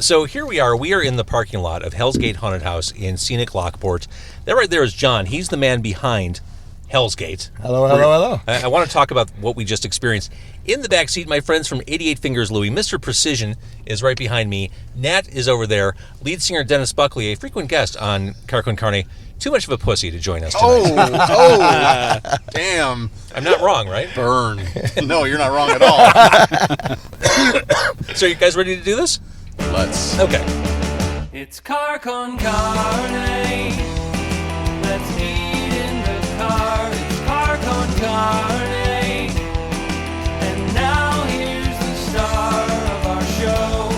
So here we are. We are in the parking lot of Hellsgate Haunted House in scenic Lockport. That right there is John. He's the man behind Hellsgate. Hello. I want to talk about what we just experienced. In the back seat, my friends from 88 Fingers Louie. Mr. Precision is right behind me. Nat is over there. Lead singer Denis Buckley, a frequent guest on Car Con Carne. Too much of a pussy to join us tonight. Damn. I'm not wrong, right? Burn. No, you're not wrong at all. So you guys ready to do this? Let's. Okay. It's Car Con Carne. Let's eat in the car. It's Car Con Carne. And now here's the star of our show,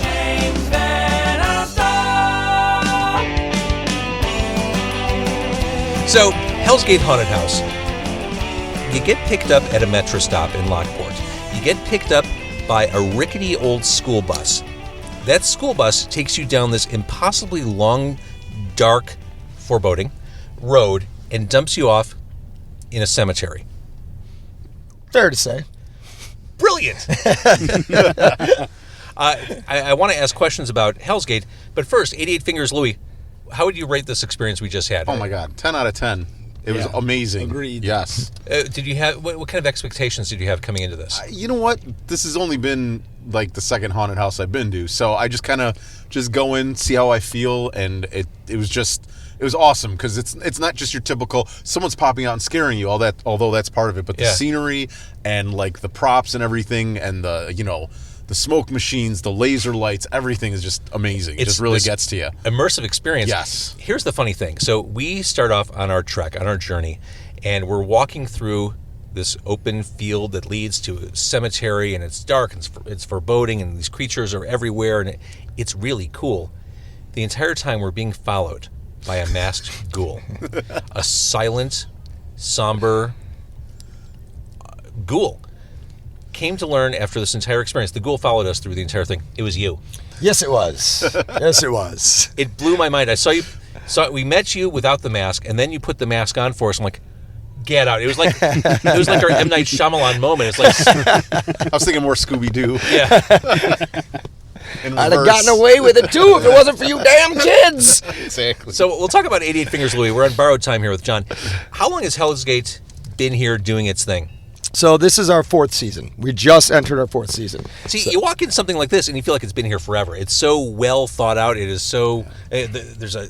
James Van Alstyne. So, Hellsgate Haunted House. You get picked up at a metro stop in Lockport. You get picked up by a rickety old school bus. That school bus takes you down this impossibly long, dark, foreboding road and dumps you off in a cemetery. Fair to say. Brilliant! I want to ask questions about Hellsgate, but first, 88 Fingers Louie, how would you rate this experience we just had? Oh my God, 10 out of 10. It was amazing. Agreed. Yes. Did you have what kind of expectations did you have coming into this? You know what? This has only been like the second haunted house I've been to, so I just kind of just go in, see how I feel, and it was awesome because it's not just your typical someone's popping out and scaring you, although that's part of it, but the scenery and like the props and everything and the smoke machines, the laser lights, everything is just amazing. It just really gets to you. Immersive experience. Yes. Here's the funny thing. So we start off on our trek, on our journey, and we're walking through this open field that leads to a cemetery, and it's dark, and it's foreboding, and these creatures are everywhere, and it's really cool. The entire time we're being followed by a masked ghoul. A silent, somber ghoul. Came to learn after this entire experience, the ghoul followed us through the entire thing. It was you. Yes, it was. Yes, it was. It blew my mind. I saw you. We met you without the mask, and then you put the mask on for us. I'm like, get out! It was like our M. Night Shyamalan moment. It's like I was thinking more Scooby-Doo. Yeah. I'd have gotten away with it too if it wasn't for you damn kids. Exactly. So we'll talk about 88 Fingers Louie. We're on borrowed time here with John. How long has Hellsgate been here doing its thing? So this is our fourth season. We just entered our fourth season. See, you walk in something like this and you feel like it's been here forever. It's so well thought out. It is so... there's a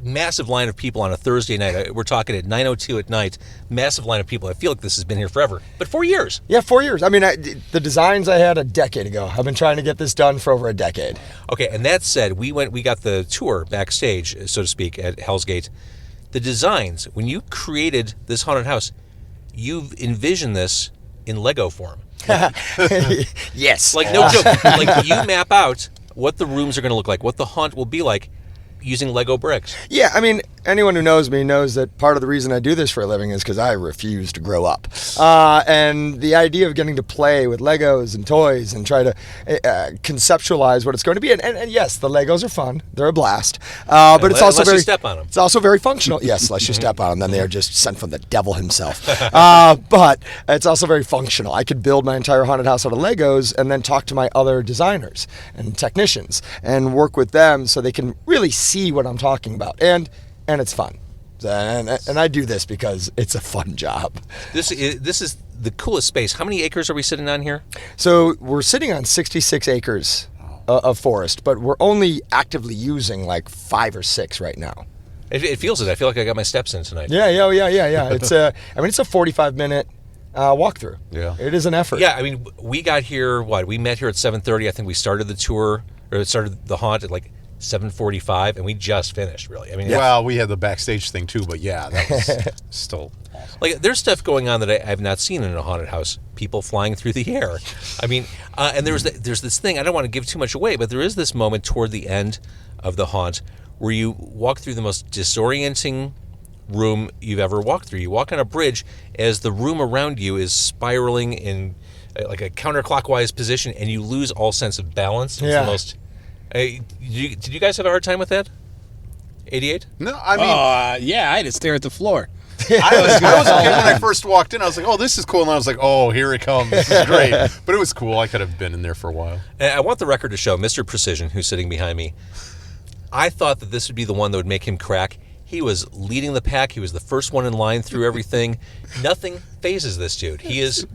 massive line of people on a Thursday night. We're talking at 9:02 at night. Massive line of people. I feel like this has been here forever. But 4 years. Yeah, 4 years. I mean, the designs I had a decade ago. I've been trying to get this done for over a decade. Okay, and that said, we got the tour backstage, so to speak, at Hellsgate. The designs, when you created this haunted house, you've envisioned this in Lego form. Yes. Like, no joke. Like, you map out what the rooms are going to look like, what the haunt will be like, using Lego bricks. Yeah, I mean, anyone who knows me knows that part of the reason I do this for a living is because I refuse to grow up. And the idea of getting to play with Legos and toys and try to conceptualize what it's going to be. And yes, the Legos are fun. They're a blast. But it's also unless you step on them. It's also very functional. Yes, unless you step on them, then they are just sent from the devil himself. But it's also very functional. I could build my entire haunted house out of Legos and then talk to my other designers and technicians and work with them so they can really see what I'm talking about. And it's fun. And I do this because it's a fun job. This is the coolest space. How many acres are we sitting on here? So we're sitting on 66 acres of forest, but we're only actively using like 5 or 6 right now. It feels it. I feel like I got my steps in tonight. Yeah. It's it's a 45-minute walkthrough. Yeah. It is an effort. Yeah, I mean, we got here, we met here at 7:30. I think we started the tour, or started the haunt at like 7:45, and we just finished, really. I mean, Well, we had the backstage thing too, but yeah, that was still awesome. Like, there's stuff going on that I've not seen in a haunted house. People flying through the air. I mean, and there's this thing, I don't want to give too much away, but there is this moment toward the end of the haunt where you walk through the most disorienting room you've ever walked through. You walk on a bridge as the room around you is spiraling in like a counterclockwise position, and you lose all sense of balance. It's the most... did you guys have a hard time with that? 88? No, I mean... yeah, I had to stare at the floor. I was a kid when I first walked in. I was like, oh, this is cool. And I was like, oh, here it comes. This is great. But it was cool. I could have been in there for a while. And I want the record to show Mr. Precision, who's sitting behind me. I thought that this would be the one that would make him crack. He was leading the pack. He was the first one in line through everything. Nothing phases this dude. He is...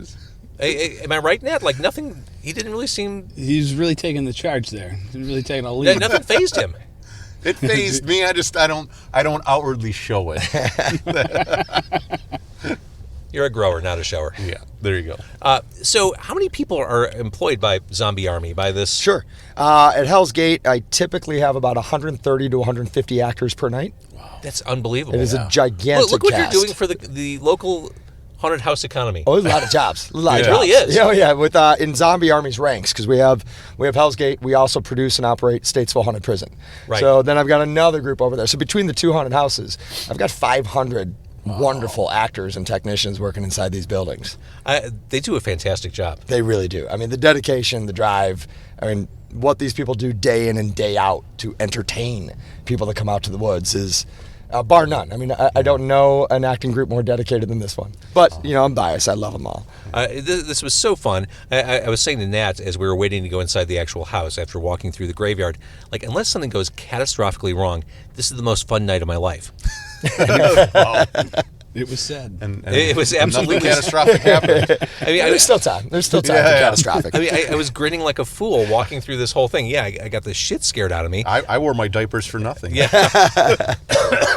Am I right, Nat? Like, nothing... He didn't really seem... He's really taking the charge there. He's really taking a lead. Nothing phased him. It fazed me. I don't outwardly show it. You're a grower, not a shower. Yeah, there you go. So how many people are employed by Zombie Army, by this? Sure. At Hellsgate, I typically have about 130 to 150 actors per night. That's unbelievable. It is a gigantic Look what cast. you're doing for the local haunted house economy. Oh, there's a lot of jobs. A lot of It jobs. really is. Yeah, yeah. With in Zombie Army's ranks, because we have Hellsgate. We also produce and operate Statesville Haunted Prison. Right. So then I've got another group over there. So between the two haunted houses, I've got 500 wonderful actors and technicians working inside these buildings. They do a fantastic job. They really do. I mean, the dedication, the drive. I mean, what these people do day in and day out to entertain people that come out to the woods is. Bar none. I mean, I don't know an acting group more dedicated than this one. But, I'm biased. I love them all. This was so fun. I was saying to Nat as we were waiting to go inside the actual house after walking through the graveyard, like, unless something goes catastrophically wrong, this is the most fun night of my life. Wow. It was said. And It was absolutely nothing catastrophic happened. I mean, There's still time. There's still time for catastrophic. I mean, I was grinning like a fool walking through this whole thing. Yeah, I got the shit scared out of me. I wore my diapers for nothing. Yeah.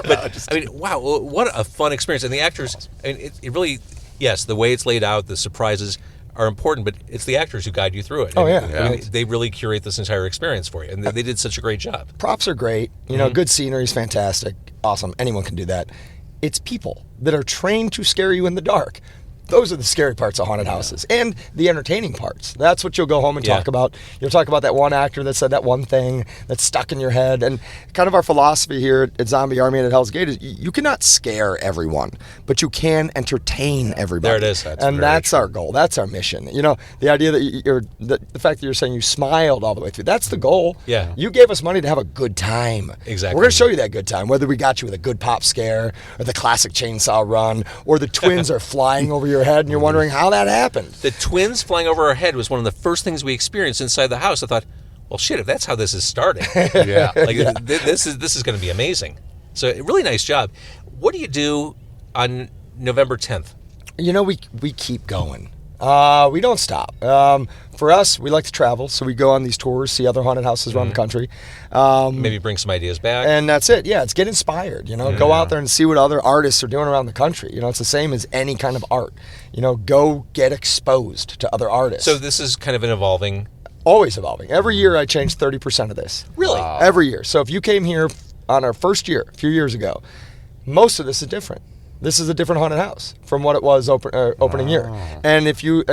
But, I mean, wow, what a fun experience. And the actors, I mean, it really, yes, the way it's laid out, the surprises are important, but it's the actors who guide you through it. Oh, And, yeah. I mean, they really curate this entire experience for you, and they did such a great job. Props are great. Good scenery is fantastic. Awesome. Anyone can do that. It's people that are trained to scare you in the dark. Those are the scary parts of haunted houses and the entertaining parts. That's what you'll go home and talk about. You'll talk about that one actor that said that one thing that's stuck in your head. And kind of our philosophy here at Zombie Army and at Hell's Gate is you cannot scare everyone, but you can entertain everybody. There it is. That's our goal. That's our mission. The idea that the fact that you're saying you smiled all the way through, that's the goal. Yeah. You gave us money to have a good time. Exactly. We're going to show you that good time, whether we got you with a good pop scare or the classic chainsaw run or the twins are flying over your head and you're wondering how that happened. The twins flying over our head was one of the first things we experienced inside the house. I thought, well, shit, if that's how this is starting, this is going to be amazing. So, really nice job. What do you do on November 10th? We keep going. We don't stop. For us, we like to travel, so we go on these tours, see other haunted houses around the country. Maybe bring some ideas back. And that's it. Yeah, it's get inspired. Go out there and see what other artists are doing around the country. It's the same as any kind of art. Go get exposed to other artists. So this is kind of an evolving... Always evolving. Every year I change 30% of this. Really? Every year. So if you came here on our first year, a few years ago, most of this is different. This is a different haunted house from what it was opening year. And if you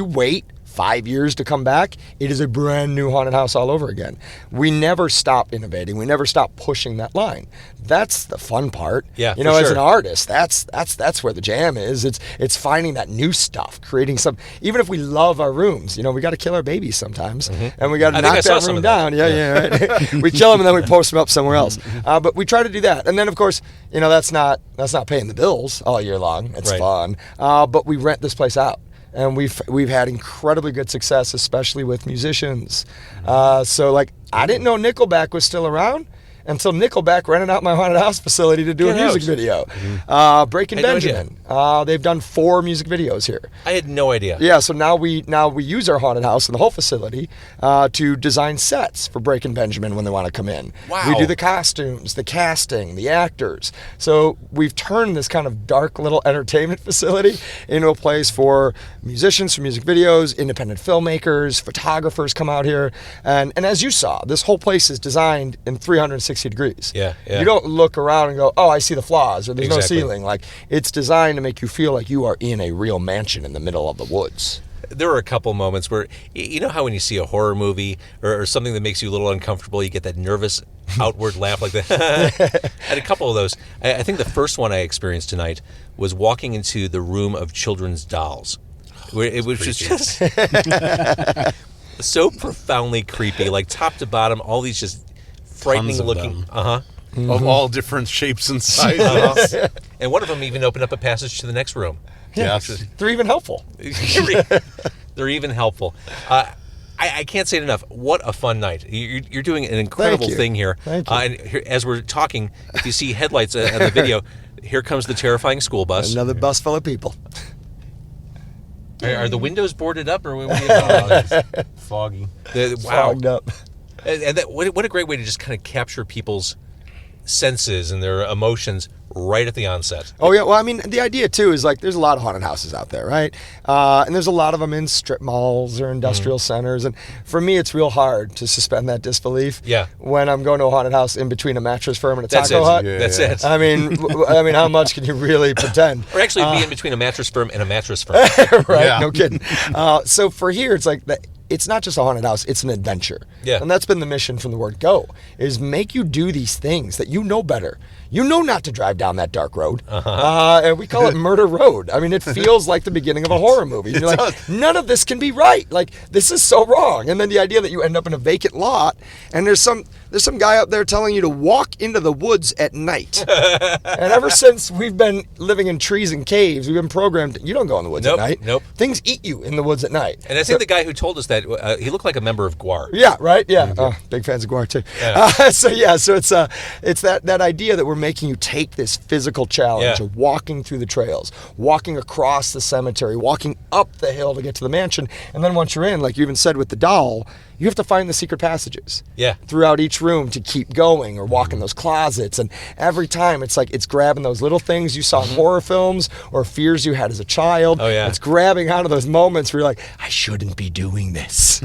wait 5 years to come back, it is a brand new haunted house all over again. We never stop innovating. We never stop pushing that line. That's the fun part. Yeah, for as sure. an artist, that's where the jam is. It's finding that new stuff, creating some. Even if we love our rooms, we got to kill our babies sometimes, and we got to I think I knock saw that some room of that. down. Yeah, right. We kill them and then we post them up somewhere else. But we try to do that, and then of course, that's not paying the bills all year long. It's Right. fun, but we rent this place out. And we've had incredibly good success, especially with musicians. So I didn't know Nickelback was still around until Nickelback rented out my haunted house facility to do a Get music out. video. Breaking I had no idea. Benjamin. They've done 4 music videos here. I had no idea. Yeah, so now we use our haunted house and the whole facility to design sets for Breaking Benjamin when they want to come in. Wow. We do the costumes, the casting, the actors. So we've turned this kind of dark little entertainment facility into a place for musicians for music videos, independent filmmakers, photographers come out here. And as you saw, this whole place is designed in 360 degrees. Yeah. You don't look around and go, oh, I see the flaws, or there's Exactly. no ceiling. It's designed to make you feel like you are in a real mansion in the middle of the woods. There were a couple moments where, you know how when you see a horror movie or something that makes you a little uncomfortable, you get that nervous outward laugh like that. I had a couple of those. I think the first one I experienced tonight was walking into the room of children's dolls. Where it was just so profoundly creepy, like top to bottom, all these just frightening Tons of looking. them. of all different shapes and sizes. And one of them even opened up a passage to the next room. Yes. They're even helpful. They're even helpful. I can't say it enough. What a fun night. You're doing an incredible Thank you. thing here. Thank you. And here, as we're talking, if you see headlights on the video, here comes the terrifying school bus. Another bus full of people. Are the windows boarded up, or what are you doing? Foggy. Wow. Fogged up. And what a great way to just kind of capture people's senses and their emotions right at the onset. Oh yeah, well I mean the idea too is like there's a lot of haunted houses out there, right? And there's a lot of them in strip malls or industrial centers, and for me it's real hard to suspend that disbelief. Yeah. When I'm going to a haunted house in between a mattress firm and a That's taco it. hut. Yeah. That's it. I mean, how much can you really pretend? Or actually be in between a mattress firm and a mattress firm. Right? Yeah. No kidding. So for here, it's like it's not just a haunted house; it's an adventure. Yeah. And that's been the mission from the word go: is make you do these things that you know better. You know not to drive down that dark road, and we call it Murder Road. I mean, it feels like the beginning of a horror movie. You're like, none of this can be right. Like, this is so wrong. And then the idea that you end up in a vacant lot, and there's some guy out there telling you to walk into the woods at night. And ever since we've been living in trees and caves, we've been programmed. You don't go in the woods Nope, at night. nope. Things eat you in the woods at night. And I think the guy who told us that, he looked like a member of GWAR. Yeah, right. Yeah, big fans of GWAR too. Yeah. So it's that idea that we're making you take this physical challenge Yeah. of walking through the trails, walking across the cemetery, walking up the hill to get to the mansion, and then once you're in, like you even said with the doll, you have to find the secret passages. Yeah. Throughout each room to keep going, or walk in those closets, and every time it's like it's grabbing those little things you saw in horror films or fears you had as a child. Oh, yeah. It's grabbing out of those moments where you're like, I shouldn't be doing this.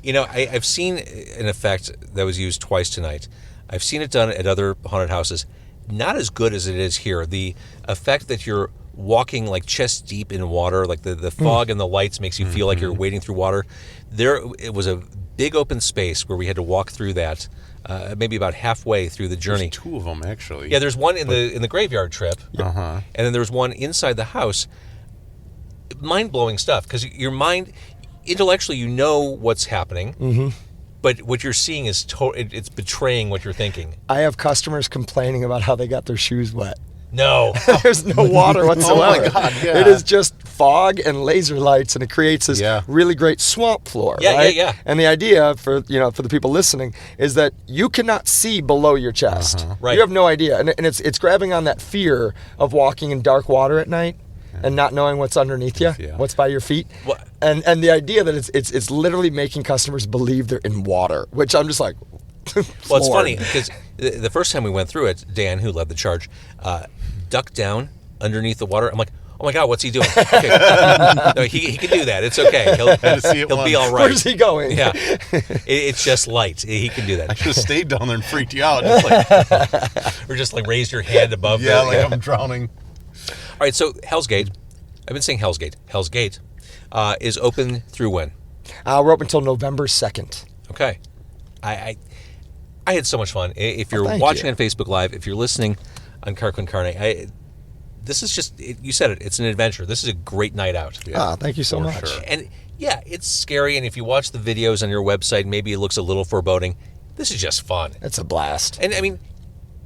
You know, I've seen an effect that was used twice tonight. I've seen it done at other haunted houses. Not as good as it is here. The effect that you're walking like chest deep in water, like the fog and the lights makes you feel like you're wading through water. It was a big open space where we had to walk through that, maybe about halfway through the journey. There's two of them actually. Yeah, there's one in the graveyard trip, Uh-huh. and then there's one inside the house. Mind-blowing stuff, because your mind, intellectually, you know what's happening, but what you're seeing is it's betraying what you're thinking. I have customers complaining about how they got their shoes wet. No. There's no water whatsoever. Oh my God, yeah. It is just fog and laser lights, and it creates this Yeah. really great swamp floor. Yeah, right? yeah. And the idea for the people listening is that you cannot see below your chest. Right. You have no idea, and it's grabbing on that fear of walking in dark water at night and not knowing what's underneath you, Yeah. what's by your feet. What- And the idea that it's literally making customers believe they're in water, which I'm just like. Well, it's floored. funny because the first time we went through it, Dan, who led the charge, ducked down underneath the water. I'm like, oh my God, what's he doing? Okay. No, he can do that. It's okay. He'll see it be once. all right. Where's he going? Yeah, it's just light. He can do I that. should have stayed down there and freaked you out. Just like, Or just like raise your hand above. yeah, the, like I'm drowning. All right, so Hellsgate. I've been saying Hellsgate. Hellsgate is open through when? We're open until November 2nd. Okay. I had so much fun. If you're thank watching you. on Facebook Live, if you're listening on Car Con Carne, this is just, you said it, it's an adventure. This is a great night out. Yeah, Thank you so for much. sure. And yeah, it's scary. And if you watch the videos on your website, maybe it looks a little foreboding. This is just fun. It's a blast. And I mean,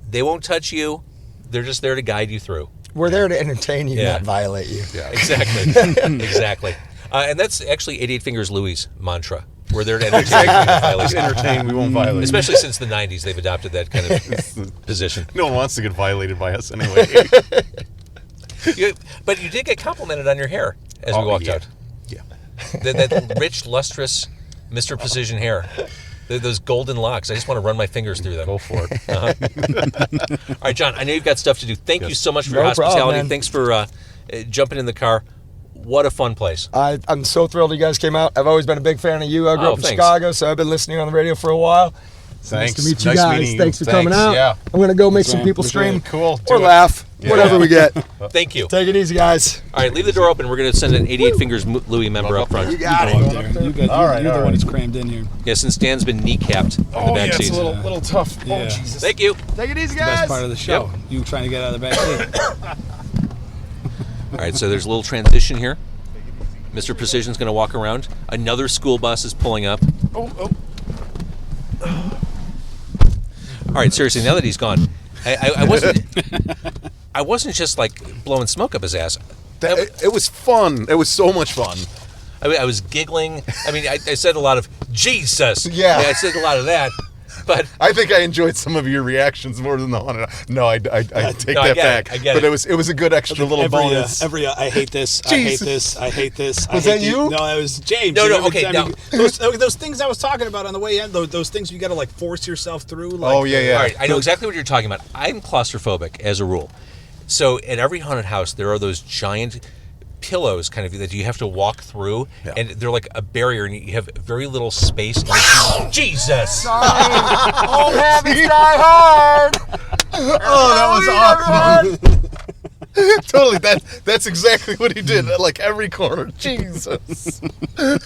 they won't touch you. They're just there to guide you through. We're there to entertain you, Yeah. not violate you. Yeah. Exactly. Exactly. And that's actually 88 Fingers Louie's mantra. We're there to entertain you, not violate you. Entertain, we won't violate. Especially since the 90s, they've adopted that kind of position. No one wants to get violated by us anyway. But you did get complimented on your hair as we Oh, walked yeah. out. Yeah. That rich, lustrous Mr. Precision hair. Those golden locks. I just want to run my fingers through them. Go for it. All right, John, I know you've got stuff to do. Thank you so much for your No problem, hospitality. man. Thanks for jumping in the car. What a fun place. I'm so thrilled you guys came out. I've always been a big fan of you. I grew Oh, up in thanks. Chicago, so I've been listening on the radio for a while. Thanks. Nice to meet you Nice guys. meeting you. Thanks for coming out. Yeah. I'm going to go make some man. people Appreciate scream it. Cool. Do or it. laugh, Yeah. whatever we get. Thank you. Take it easy, guys. All right, leave the door open. We're going to send an 88 Fingers Louie member up front. You got Go it. up there. You're All right, the all one right. who's crammed in here. Yeah, since Dan's been kneecapped in the Oh, back yeah, it's seat. a little tough. Yeah. Oh, Jesus. Thank you. Take it easy, Best guys. part of the show. You trying to get out of the back seat. All right, so there's a little transition here. Mr. Precision's going to walk around. Another school bus is pulling up. Oh. All right, seriously, now that he's gone, I wasn't. I wasn't just like blowing smoke up his ass. It was fun. It was so much fun. I was giggling. I mean, I said a lot of Jesus. Yeah. I said a lot of that. But I think I enjoyed some of your reactions more than the haunted. No, I take that back. I get but it. it was a good extra little bonus. I hate this. I hate this. I hate this. Was that you? No, it was James. No, Every okay, time no. Those things I was talking about on the way in, those things you got to like force yourself through. Like, Oh, yeah. All right, I know exactly what you're talking about. I'm claustrophobic as a rule. So at every haunted house, there are those giant pillows kind of that you have to walk through, and they're like a barrier, and you have very little space. Jesus! Old habits die hard. Oh, that was awesome. Totally. That's exactly what he did at like every corner. Jesus. Oh,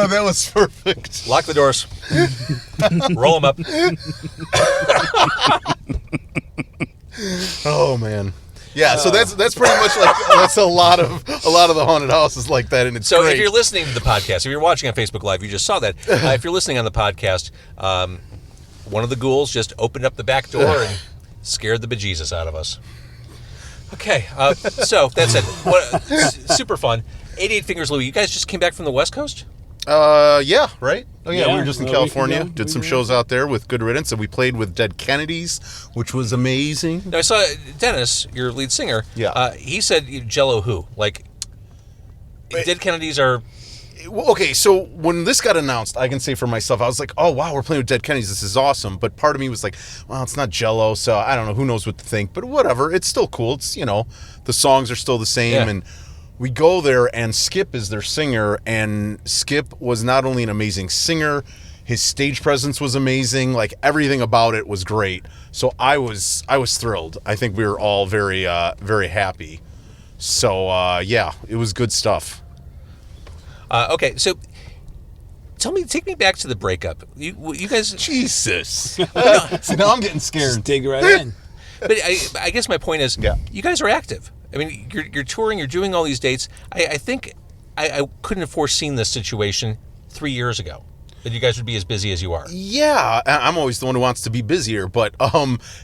that was perfect. Lock the doors. Roll them up. Oh man. Yeah, so that's pretty much like that's a lot of the haunted houses like that, and it's So great. if you're listening to the podcast, if you're watching on Facebook Live, you just saw that. If you're listening on the podcast, one of the ghouls just opened up the back door and scared the bejesus out of us. Okay, so that's it. Super fun. 88 Fingers Louie, you guys just came back from the West Coast? Yeah, right? Oh, yeah, Yeah, we were just in a California, week ago. did some shows out there with Good Riddance, and we played with Dead Kennedys, which was amazing. Now, I saw Dennis, your lead singer. Yeah. He said Jello who? Like, Dead Kennedys are... Well, okay, so when this got announced, I can say for myself, I was like, oh, wow, we're playing with Dead Kennedys, this is awesome. But part of me was like, well, it's not Jello, so I don't know, who knows what to think. But whatever, it's still cool. It's, the songs are still the same, Yeah. and we go there, and Skip is their singer, and Skip was not only an amazing singer, his stage presence was amazing, like everything about it was great. So I was thrilled. I think we were all very very happy. So yeah, it was good stuff. Okay, so take me back to the breakup. You guys... Jesus. See, now I'm getting scared. dig right in. But I guess my point is, Yeah. you guys are active. I mean, you're touring, you're doing all these dates. I think I couldn't have foreseen this situation 3 years ago, that you guys would be as busy as you are. Yeah, I'm always the one who wants to be busier, but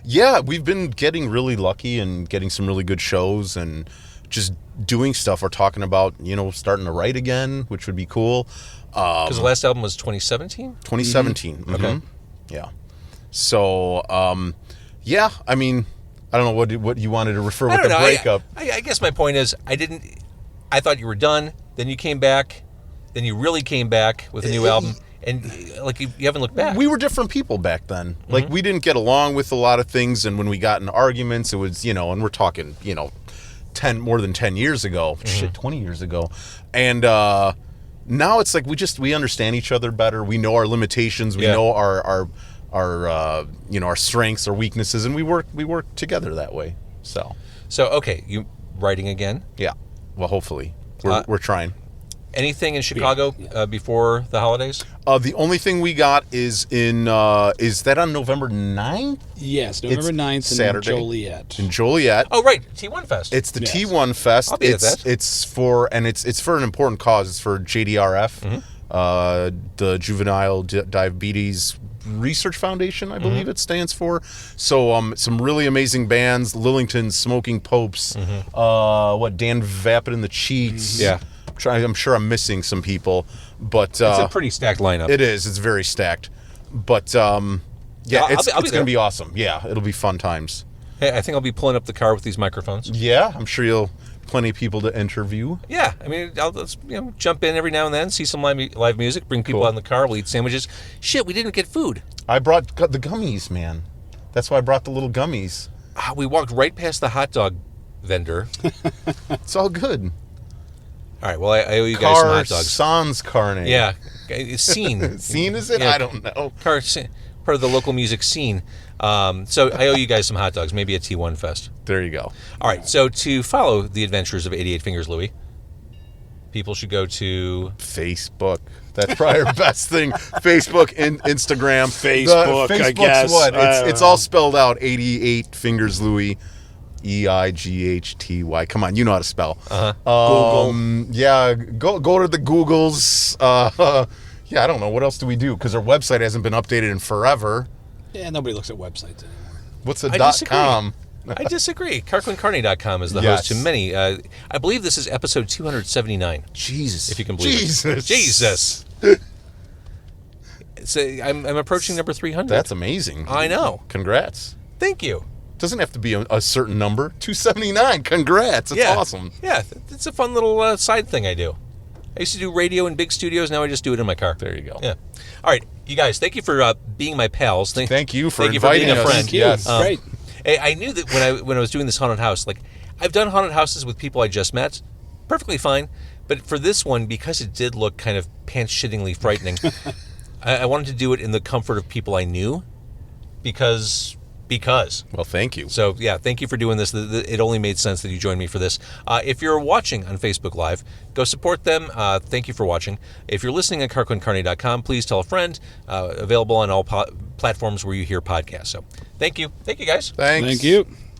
yeah, we've been getting really lucky and getting some really good shows and just doing stuff. We're talking about, starting to write again, which would be cool. Because the last album was 2017? 2017. Mm-hmm. Okay. Yeah. So, yeah, I mean, I don't know what you wanted to refer I with don't the know. breakup. I guess my point is, I thought you were done, then you came back, then you really came back with a new album, and like you haven't looked back. We were different people back then. Like, we didn't get along with a lot of things, and when we got in arguments, it was, and we're talking, 10 more than 10 years ago. Shit, 20 years ago. And now it's like we understand each other better. We know our limitations. We know our strengths, our weaknesses, and we work together that way. So okay, you writing again? yeah. Well, hopefully we're trying. Anything in Chicago before the holidays? The only thing we got is is that on November 9th? Yes, November It's 9th in Saturday. Joliet. In Joliet. Oh, right, T1 Fest. It's the Yes. T1 Fest. I'll be at that. It's for an important cause. It's for JDRF, the Juvenile Diabetes Research Foundation, I believe it stands for. So some really amazing bands: Lillington, Smoking Popes, Dan Vapid and the Cheats. Yeah. I'm sure I'm missing some people, but It's a pretty stacked lineup. it is. It's very stacked, but yeah, I'll it's be going there. to be awesome. Yeah, it'll be fun times. Hey, I think I'll be pulling up the car with these microphones. Yeah, I'm sure you'll plenty of people to interview. Yeah, I mean, I'll jump in every now and then, see some live music, bring people out in the car, we'll eat sandwiches. Shit, we didn't get food. I brought the gummies, man. That's why I brought the little gummies. We walked right past the hot dog vendor. It's all good. All right, well, I owe you guys some hot dogs. Sans carne. Yeah, scene. Scene is it? Yeah. I don't know. Part of the local music scene. So I owe you guys some hot dogs, maybe a T1 Fest. There you go. All right, so to follow the adventures of 88 Fingers Louie, people should go to... Facebook. That's probably our best thing. Facebook and Instagram. Facebook, I Facebook's guess. what? It's all spelled out. 88 Fingers Louie. EIGHTY. Come on, you know how to spell. Uh-huh. Yeah, go to the Googles. Yeah, I don't know. What else do we do? Because our website hasn't been updated in forever. Yeah, nobody looks at websites anymore. What's a I .com? I disagree. CarquinCarney.com is the Yes. host to many. I believe this is episode 279. Jesus. If you can believe it. Jesus. I'm approaching number 300. That's amazing. I know. Congrats. Thank you. Doesn't have to be a certain number. 279. Congrats. That's awesome. Yeah, it's a fun little side thing I do. I used to do radio in big studios. Now I just do it in my car. There you go. Yeah. All right, you guys. Thank you for being my pals. Thank you for being inviting a us. friend. Thank you. Yes. Great. I knew that when I was doing this haunted house, like I've done haunted houses with people I just met, perfectly fine. But for this one, because it did look kind of pants-shittingly frightening, I wanted to do it in the comfort of people I knew, because. Well, thank you. So, yeah, thank you for doing this. It only made sense that you joined me for this. If you're watching on Facebook Live, go support them. Thank you for watching. If you're listening on CarquinCarney.com, please tell a friend. Available on all platforms where you hear podcasts. So, thank you. Thank you, guys. Thanks. Thank you.